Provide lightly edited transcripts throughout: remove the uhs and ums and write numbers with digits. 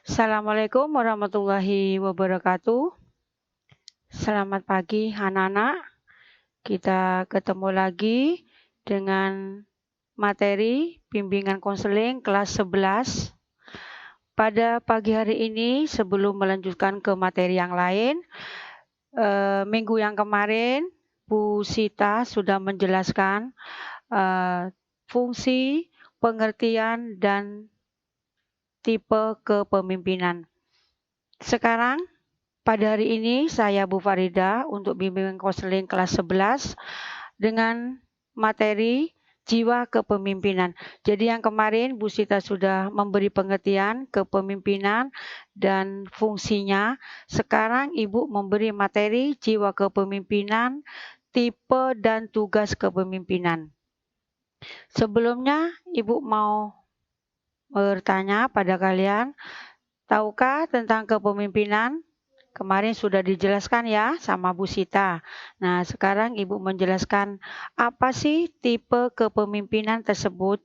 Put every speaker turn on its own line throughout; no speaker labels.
Assalamualaikum warahmatullahi wabarakatuh. Selamat pagi anak-anak. Kita ketemu lagi dengan materi bimbingan konseling kelas 11. Pada pagi hari ini sebelum melanjutkan ke materi yang lain, minggu yang kemarin Bu Sita sudah menjelaskan fungsi, pengertian, dan tipe kepemimpinan. Sekarang pada hari ini saya Bu Farida untuk bimbingan konseling kelas 11 dengan materi jiwa kepemimpinan. Jadi yang kemarin Bu Sita sudah memberi pengertian kepemimpinan dan fungsinya. Sekarang Ibu memberi materi jiwa kepemimpinan, tipe dan tugas kepemimpinan. Sebelumnya Ibu mau bertanya pada kalian, tahukah tentang kepemimpinan? Kemarin sudah dijelaskan ya sama Bu Sita. Nah, sekarang Ibu menjelaskan apa sih tipe kepemimpinan tersebut.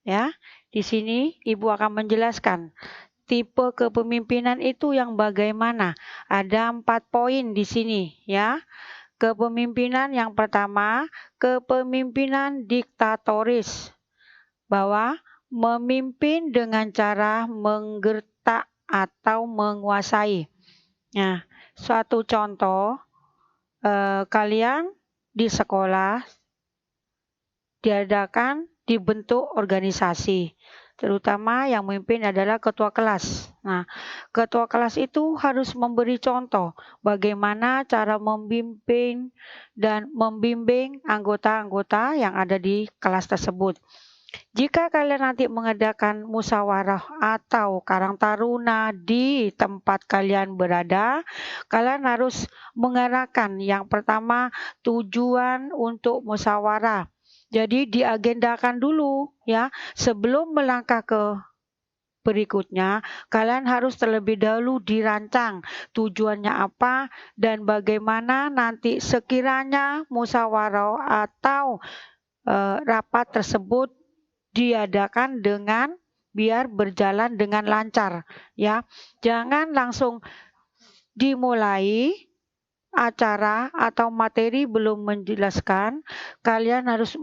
Ya, di sini Ibu akan menjelaskan tipe kepemimpinan itu yang bagaimana. Ada 4 poin di sini ya. Kepemimpinan yang pertama, kepemimpinan diktatoris. Bahwa memimpin dengan cara menggertak atau menguasai. Nah, suatu contoh, kalian di sekolah dibentuk organisasi, terutama yang memimpin adalah ketua kelas. Nah, ketua kelas itu harus memberi contoh bagaimana cara memimpin dan membimbing anggota-anggota yang ada di kelas tersebut. Jika kalian nanti mengadakan musyawarah atau karang taruna di tempat kalian berada, kalian harus mengarahkan yang pertama tujuan untuk musyawarah. Jadi diagendakan dulu ya, sebelum melangkah ke berikutnya, kalian harus terlebih dahulu dirancang tujuannya apa dan bagaimana nanti sekiranya musyawarah atau rapat tersebut diadakan dengan biar berjalan dengan lancar ya. Jangan langsung dimulai acara atau materi belum menjelaskan, kalian harus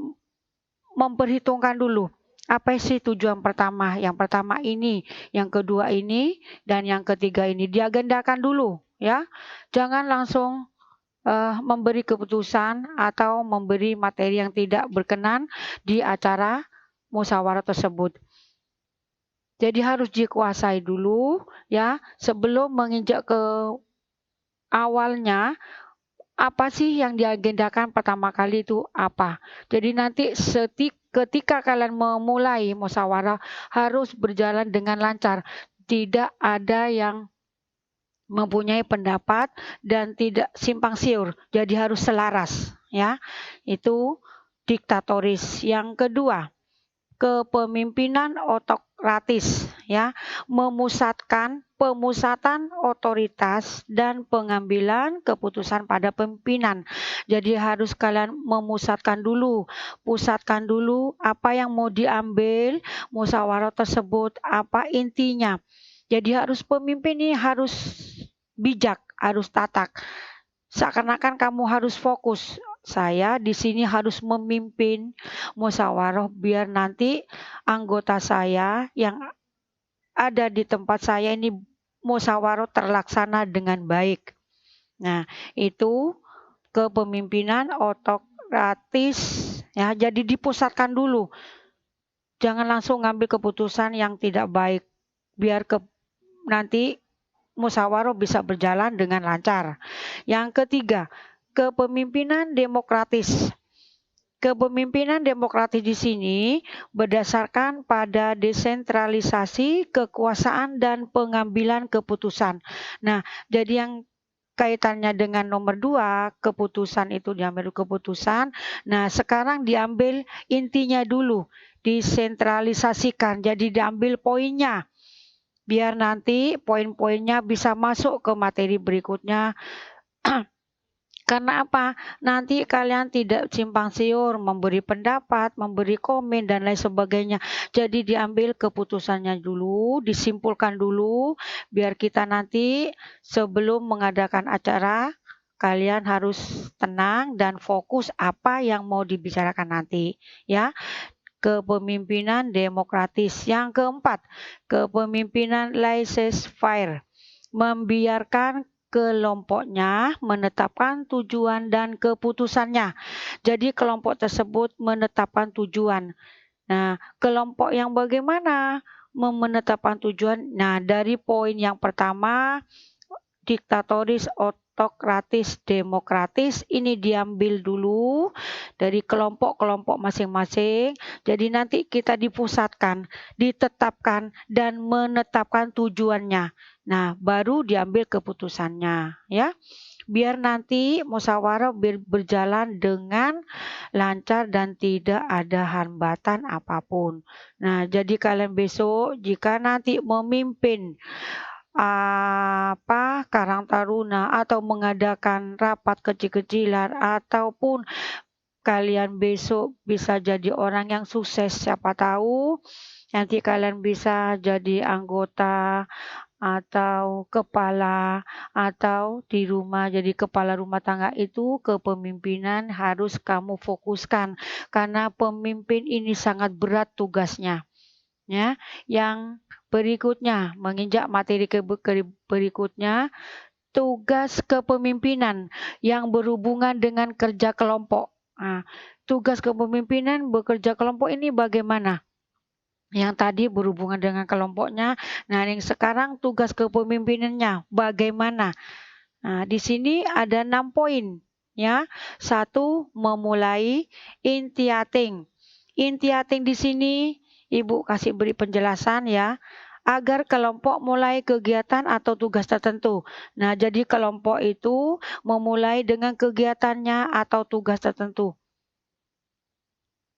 memperhitungkan dulu apa sih tujuan pertama. Yang pertama ini, yang kedua ini, dan yang ketiga ini diagendakan dulu ya. Jangan langsung memberi keputusan atau memberi materi yang tidak berkenan di acara musyawarah tersebut. Jadi harus dikuasai dulu ya sebelum menginjak ke awalnya. Apa sih yang diagendakan pertama kali itu apa? Jadi nanti ketika kalian memulai musyawarah harus berjalan dengan lancar. Tidak ada yang mempunyai pendapat dan tidak simpang siur. Jadi harus selaras ya. Itu diktatoris. Yang kedua, kepemimpinan otokratis ya, pemusatan otoritas dan pengambilan keputusan pada pimpinan. Jadi harus kalian memusatkan dulu, pusatkan dulu apa yang mau diambil musyawarah tersebut, apa intinya. Jadi harus pemimpin ini harus bijak, harus tatak. Seakan-akan kamu harus fokus. Saya di sini harus memimpin musyawarah biar nanti anggota saya yang ada di tempat saya ini musyawarah terlaksana dengan baik. Nah, itu kepemimpinan otokratis ya. Jadi dipusatkan dulu. Jangan langsung ngambil keputusan yang tidak baik biar nanti musyawarah bisa berjalan dengan lancar. Yang ketiga, kepemimpinan demokratis. Kepemimpinan demokratis di sini berdasarkan pada desentralisasi kekuasaan dan pengambilan keputusan. Nah, jadi yang kaitannya dengan nomor 2, keputusan itu diambil keputusan. Nah, sekarang diambil intinya dulu, desentralisasikan. Jadi diambil poinnya. Biar nanti poin-poinnya bisa masuk ke materi berikutnya Karena apa? Nanti kalian tidak simpang siur, memberi pendapat, memberi komen, dan lain sebagainya. Jadi diambil keputusannya dulu, disimpulkan dulu, biar kita nanti sebelum mengadakan acara, kalian harus tenang dan fokus apa yang mau dibicarakan nanti. Ya, kepemimpinan demokratis. Yang keempat, kepemimpinan laissez-faire. Membiarkan kelompoknya menetapkan tujuan dan keputusannya. Jadi kelompok tersebut menetapkan tujuan. Nah, kelompok yang bagaimana menetapkan tujuan? Nah, dari poin yang pertama, diktatoris, otokratis, demokratis, ini diambil dulu dari kelompok-kelompok masing-masing. Jadi nanti kita dipusatkan, ditetapkan, dan menetapkan tujuannya. Nah, baru diambil keputusannya, ya. Biar nanti musyawarah berjalan dengan lancar dan tidak ada hambatan apapun. Nah, jadi kalian besok jika nanti memimpin Karang Taruna atau mengadakan rapat kecil-kecilan ataupun kalian besok bisa jadi orang yang sukses, siapa tahu nanti kalian bisa jadi anggota atau kepala atau di rumah jadi kepala rumah tangga. Itu kepemimpinan harus kamu fokuskan karena pemimpin ini sangat berat tugasnya, ya. Yang berikutnya, menginjak materi berikutnya, tugas kepemimpinan yang berhubungan dengan kerja kelompok. Nah, tugas kepemimpinan bekerja kelompok ini bagaimana? Yang tadi berhubungan dengan kelompoknya. Nah, yang sekarang tugas kepemimpinannya bagaimana? Nah, di sini ada 6 poin, ya. 1, memulai intiating. Intiating di sini Ibu kasih beri penjelasan, ya, agar kelompok mulai kegiatan atau tugas tertentu. Nah, jadi kelompok itu memulai dengan kegiatannya atau tugas tertentu.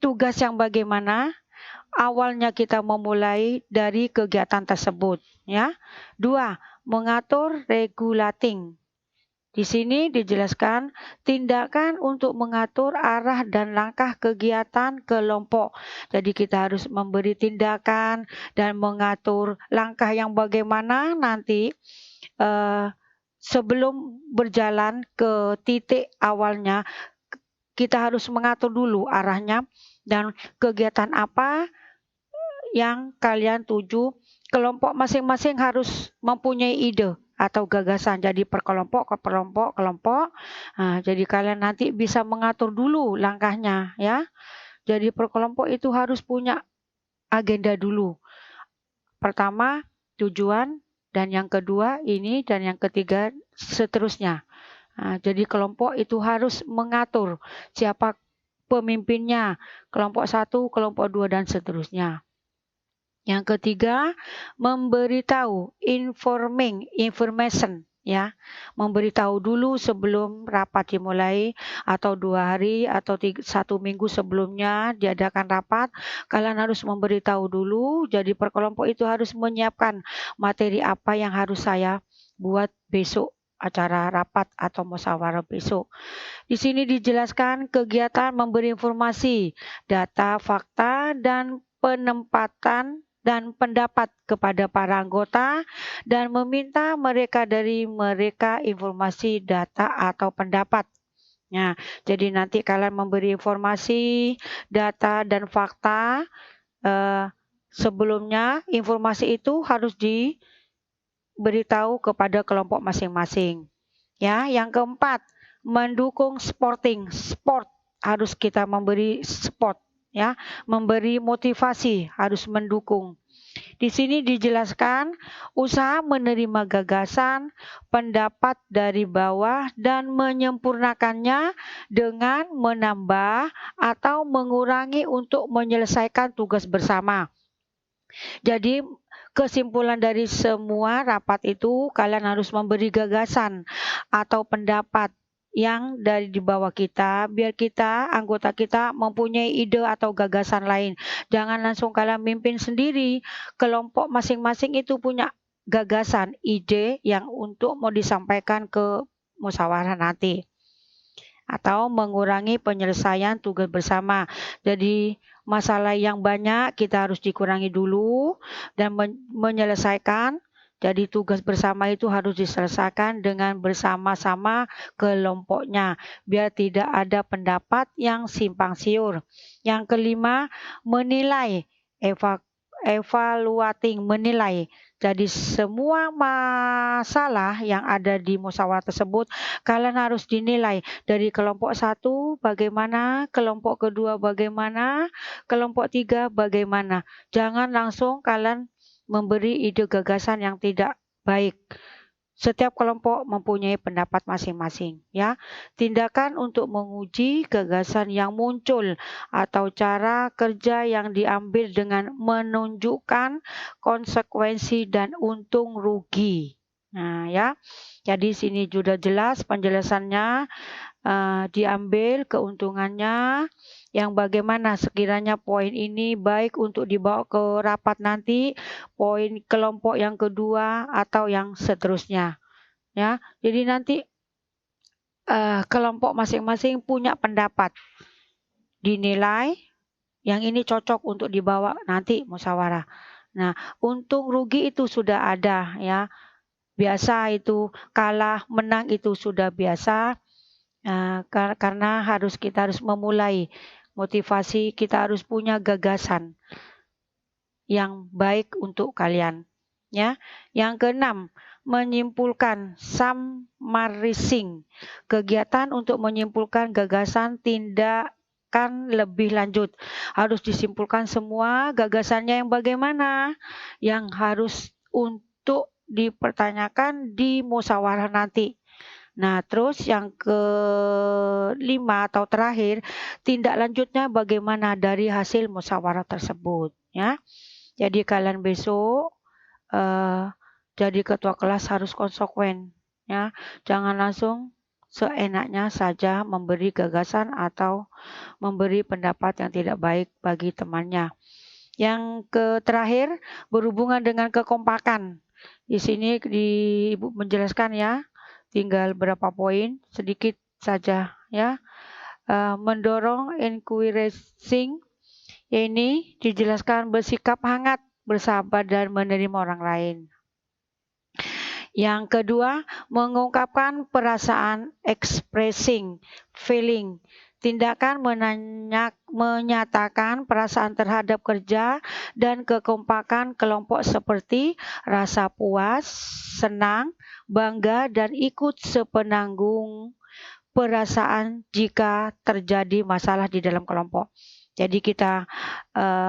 Tugas yang bagaimana? Awalnya kita memulai dari kegiatan tersebut, ya. 2, mengatur regulating. Di sini dijelaskan tindakan untuk mengatur arah dan langkah kegiatan kelompok. Jadi kita harus memberi tindakan dan mengatur langkah yang bagaimana nanti sebelum berjalan ke titik awalnya kita harus mengatur dulu arahnya dan kegiatan apa yang kalian tuju. Kelompok masing-masing harus mempunyai ide atau gagasan. Jadi per kelompok ke kelompok. Nah, jadi kalian nanti bisa mengatur dulu langkahnya, ya. Jadi per kelompok itu harus punya agenda dulu. Pertama tujuan, dan yang kedua ini, dan yang ketiga seterusnya. Nah, jadi kelompok itu harus mengatur siapa pemimpinnya, kelompok 1, kelompok 2, dan seterusnya. Yang ketiga, memberitahu, information, ya. Memberitahu dulu sebelum rapat dimulai atau 2 hari atau 1 minggu sebelumnya diadakan rapat, kalian harus memberitahu dulu. Jadi per kelompok itu harus menyiapkan materi apa yang harus saya buat besok acara rapat atau musyawarah besok. Di sini dijelaskan kegiatan memberi informasi, data, fakta, dan penempatan dan pendapat kepada para anggota dan meminta dari mereka informasi, data, atau pendapat. Nah, jadi nanti kalian memberi informasi, data, dan fakta. Sebelumnya informasi itu harus diberitahu kepada kelompok masing-masing. Ya, yang keempat, mendukung sport harus kita memberi sport, ya, memberi motivasi, harus mendukung. Di sini dijelaskan usaha menerima gagasan, pendapat dari bawah dan menyempurnakannya dengan menambah atau mengurangi untuk menyelesaikan tugas bersama. Jadi kesimpulan dari semua rapat itu kalian harus memberi gagasan atau pendapat yang dari di bawah kita, biar kita, anggota kita mempunyai ide atau gagasan lain. Jangan langsung kalian mimpin sendiri. Kelompok masing-masing itu punya gagasan, ide yang untuk mau disampaikan ke musyawarah nanti. atau mengurangi penyelesaian tugas bersama. Jadi masalah yang banyak kita harus dikurangi dulu dan menyelesaikan. Jadi tugas bersama itu harus diselesaikan dengan bersama-sama kelompoknya biar tidak ada pendapat yang simpang siur. Yang kelima, menilai, evaluating, menilai. Jadi semua masalah yang ada di musyawarah tersebut kalian harus dinilai dari kelompok 1 bagaimana, kelompok kedua bagaimana, kelompok 3 bagaimana. Jangan langsung kalian memberi ide gagasan yang tidak baik. Setiap kelompok mempunyai pendapat masing-masing, ya. Tindakan untuk menguji gagasan yang muncul atau cara kerja yang diambil dengan menunjukkan konsekuensi dan untung rugi. Nah, ya. Jadi sini sudah jelas penjelasannya, diambil keuntungannya, yang bagaimana sekiranya poin ini baik untuk dibawa ke rapat nanti, poin kelompok yang kedua atau yang seterusnya. Ya, jadi nanti kelompok masing-masing punya pendapat, dinilai yang ini cocok untuk dibawa nanti musyawarah. Nah, untung rugi itu sudah ada, ya. Biasa itu kalah menang itu sudah biasa. Karena kita harus memulai motivasi, kita harus punya gagasan yang baik untuk kalian, ya. Yang keenam, menyimpulkan, summarizing, kegiatan untuk menyimpulkan gagasan tindakan lebih lanjut. Harus disimpulkan semua gagasannya yang bagaimana, yang harus untuk dipertanyakan di musyawarah nanti. Nah, terus yang kelima atau terakhir, tindak lanjutnya bagaimana dari hasil musyawarah tersebut, ya. Jadi kalian besok jadi ketua kelas harus konsekuen, ya. Jangan langsung seenaknya saja memberi gagasan atau memberi pendapat yang tidak baik bagi temannya. Yang terakhir berhubungan dengan kekompakan. Di sini Ibu menjelaskan, ya. Tinggal berapa poin, sedikit saja, ya. Mendorong encouraging, ini dijelaskan bersikap hangat, bersahabat dan menerima orang lain. Yang kedua, mengungkapkan perasaan, expressing feeling. Tindakan menyatakan perasaan terhadap kerja dan kekompakan kelompok seperti rasa puas, senang, bangga, dan ikut sepenanggung perasaan jika terjadi masalah di dalam kelompok. Jadi kita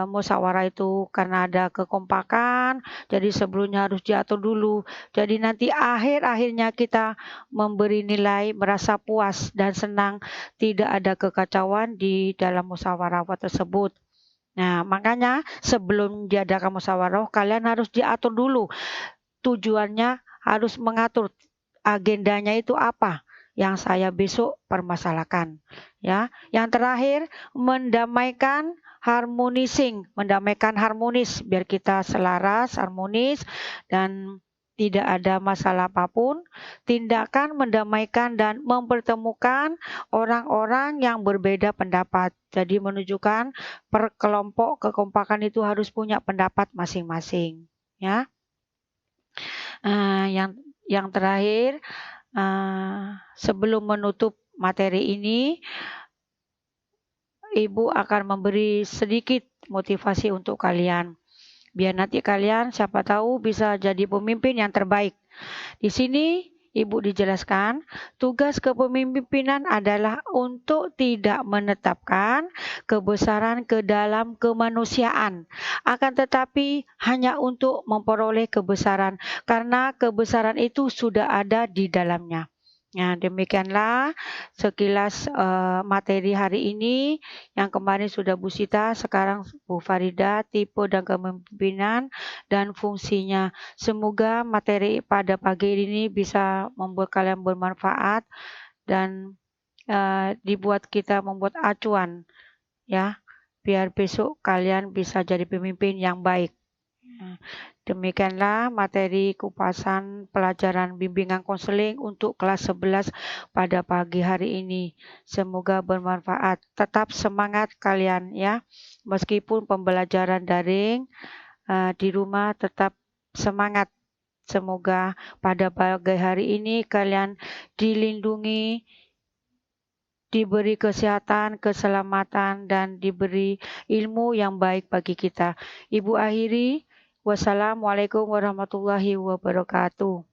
musyawarah itu karena ada kekompakan, jadi sebelumnya harus diatur dulu. Jadi nanti akhirnya kita memberi nilai, merasa puas dan senang, tidak ada kekacauan di dalam musyawarah tersebut. Nah, makanya sebelum diadakan musyawarah, kalian harus diatur dulu. Tujuannya harus mengatur agendanya itu apa yang saya besok permasalahkan, ya. Yang terakhir, mendamaikan, mendamaikan harmonis biar kita selaras, harmonis dan tidak ada masalah apapun. Tindakan mendamaikan dan mempertemukan orang-orang yang berbeda pendapat. Jadi menunjukkan per kelompok kekompakan itu harus punya pendapat masing-masing, ya. Yang terakhir, sebelum menutup materi ini, Ibu akan memberi sedikit motivasi untuk kalian. Biar nanti kalian siapa tahu bisa jadi pemimpin yang terbaik. Di sini Ibu dijelaskan, tugas kepemimpinan adalah untuk tidak menetapkan kebesaran ke dalam kemanusiaan, akan tetapi hanya untuk memperoleh kebesaran, karena kebesaran itu sudah ada di dalamnya. Nah, demikianlah sekilas materi hari ini. Yang kemarin sudah Bu Sita, sekarang Bu Farida, tipe dan kepemimpinan dan fungsinya. Semoga materi pada pagi ini bisa membuat kalian bermanfaat dan dibuat kita membuat acuan, ya, biar besok kalian bisa jadi pemimpin yang baik. Demikianlah materi kupasan pelajaran bimbingan konseling untuk kelas 11 pada pagi hari ini. Semoga bermanfaat. Tetap semangat kalian ya. Meskipun pembelajaran daring di rumah, tetap semangat. Semoga pada pagi hari ini kalian dilindungi, diberi kesehatan, keselamatan, dan diberi ilmu yang baik bagi kita. Ibu akhiri, wassalamualaikum warahmatullahi wabarakatuh.